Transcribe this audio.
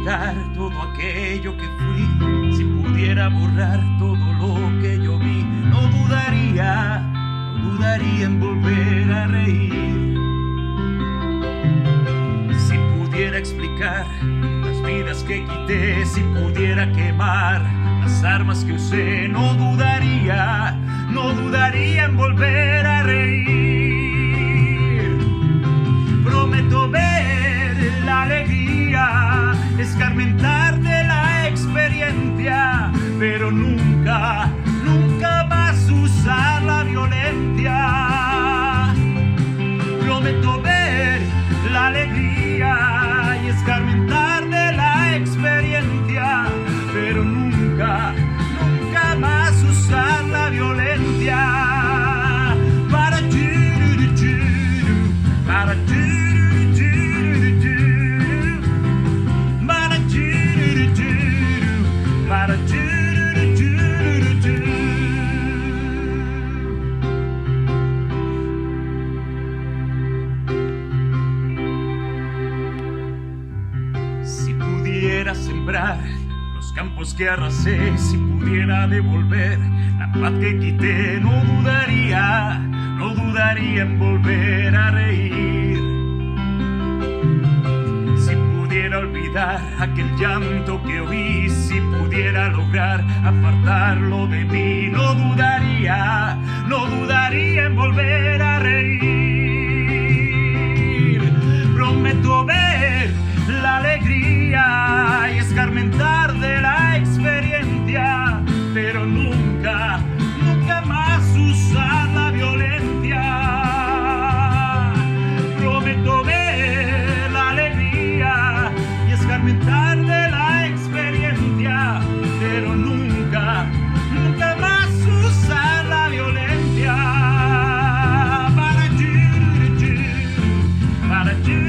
olvidar todo aquello que fui, si pudiera borrar todo lo que yo vi, no dudaría en volver a reír. Si pudiera explicar las vidas que quité, si pudiera quemar las armas que usé, no dudaría en volver a reír. Prometo ver la alegría, escarmentar de la experiencia, pero nunca más usar la violencia. Prometo ver la alegría y escarmentar de la experiencia, pero nunca más usar la violencia. Si pudiera sembrar los campos que arrasé, si pudiera devolver la paz que quité, no dudaría en volver a reír. Si pudiera olvidar aquel llanto que oí, si pudiera lograr apartarlo de mí, no dudaría en volver a reír. Prometo ver la alegría y escarmentar de la experiencia, pero nunca más usar la violencia. Prometo ver la alegría y escarmentar de la experiencia, pero nunca más usar la violencia. Para you.